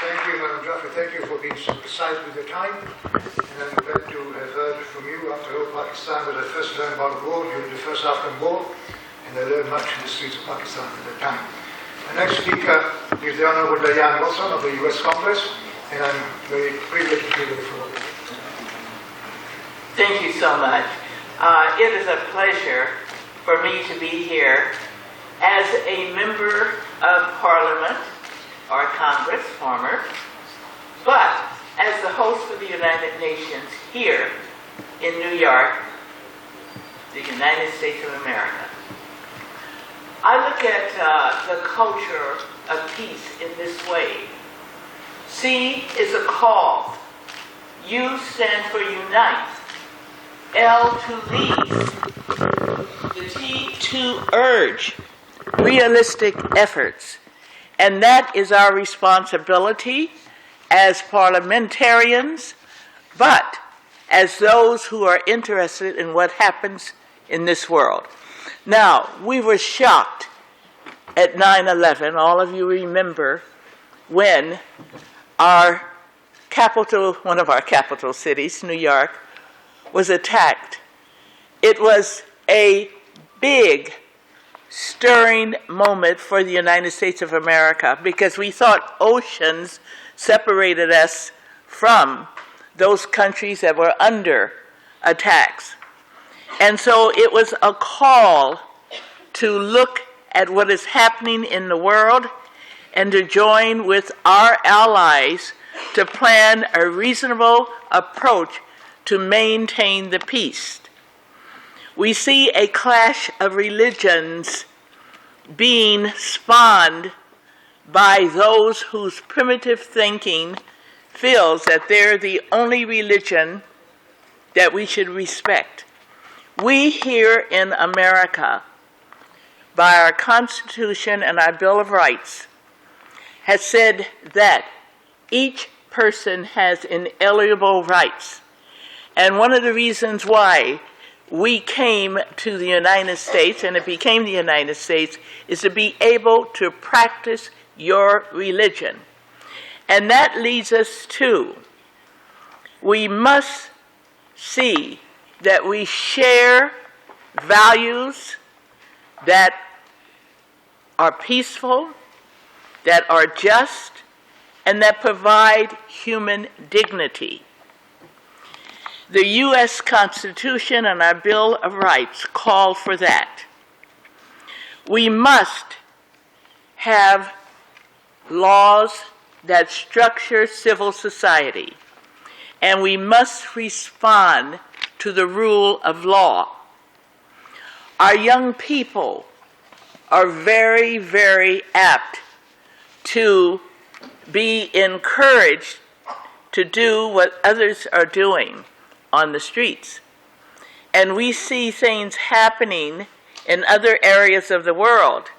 Thank you, Madam Jaffe. Thank you for being so precise with your time. And I'm glad to have heard from you after all Pakistan, when I first learned about the war during the first Afghan war, and I learned much in the streets of Pakistan at that time. The next speaker is the Honorable Diane of the U.S. Congress, and I'm very privileged to give the floor. Thank you so much. It is a pleasure for me to be here as a member of Parliament, or Congress, former, but as the host for the United Nations here in New York, the United States of America. I look at the culture of peace in this way. C is a call. U stands for unite. L to lead. The T to urge realistic efforts. And that is our responsibility as parliamentarians, but as those who are interested in what happens in this world. Now, we were shocked at 9/11. All of you remember when our capital, one of our capital cities, New York, was attacked. It was a big, stirring moment for the United States of America because we thought oceans separated us from those countries that were under attacks. And so it was a call to look at what is happening in the world and to join with our allies to plan a reasonable approach to maintain the peace. We see a clash of religions being spawned by those whose primitive thinking feels that they're the only religion that we should respect. We here in America, by our Constitution and our Bill of Rights, has said that each person has inalienable rights. And one of the reasons why we came to the United States, and it became the United States, is to be able to practice your religion. And that leads us to, we must see that we share values that are peaceful, that are just, and that provide human dignity. The U.S. Constitution and our Bill of Rights call for that. We must have laws that structure civil society, and we must respond to the rule of law. Our young people are very, very apt to be encouraged to do what others are doing on the streets. And we see things happening in other areas of the world.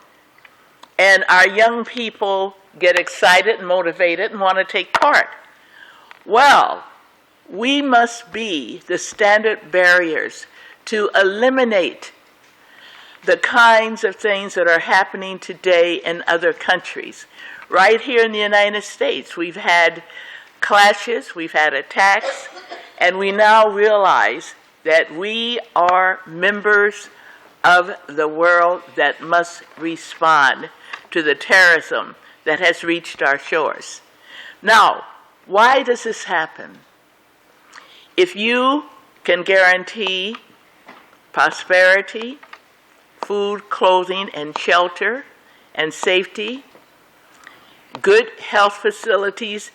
And our young people get excited and motivated and want to take part. Well, we must be the standard barriers to eliminate the kinds of things that are happening today in other countries. Right here in the United States, we've had clashes, we've had attacks, and we now realize that we are members of the world that must respond to the terrorism that has reached our shores. Now, why does this happen? If you can guarantee prosperity, food, clothing, and shelter, and safety, good health facilities,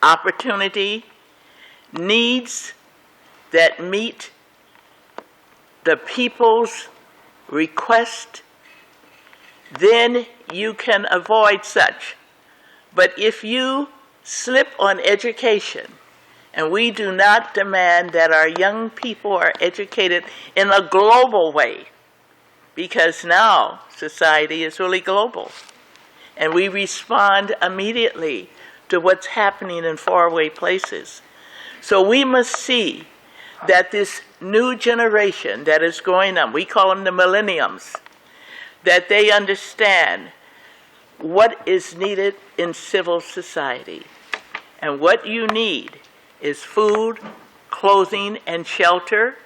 opportunity, needs that meet the people's request, then you can avoid such. But if you slip on education, and we do not demand that our young people are educated in a global way, because now society is really global, and we respond immediately to what's happening in faraway places. So we must see that this new generation that is going on, we call them the millenniums, that they understand what is needed in civil society. And what you need is food, clothing, and shelter.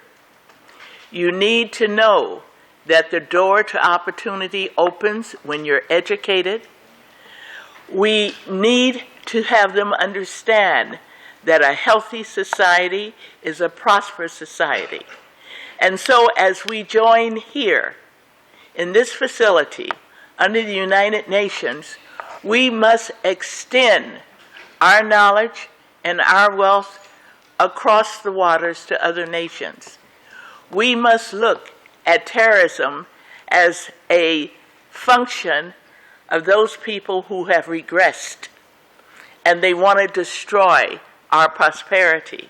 You need to know that the door to opportunity opens when you're educated. We need to have them understand that a healthy society is a prosperous society. And so as we join here in this facility under the United Nations, we must extend our knowledge and our wealth across the waters to other nations. We must look at terrorism as a function of those people who have regressed and they want to destroy our prosperity.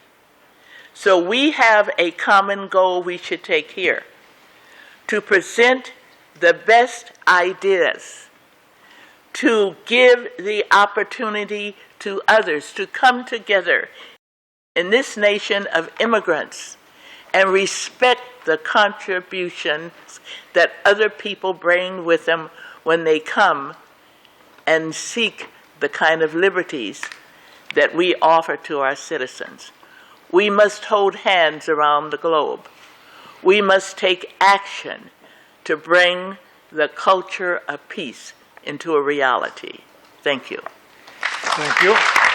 So we have a common goal we should take here: to present the best ideas, to give the opportunity to others to come together in this nation of immigrants and respect the contributions that other people bring with them when they come and seek the kind of liberties that we offer to our citizens. We must hold hands around the globe. We must take action to bring the culture of peace into a reality. Thank you. Thank you.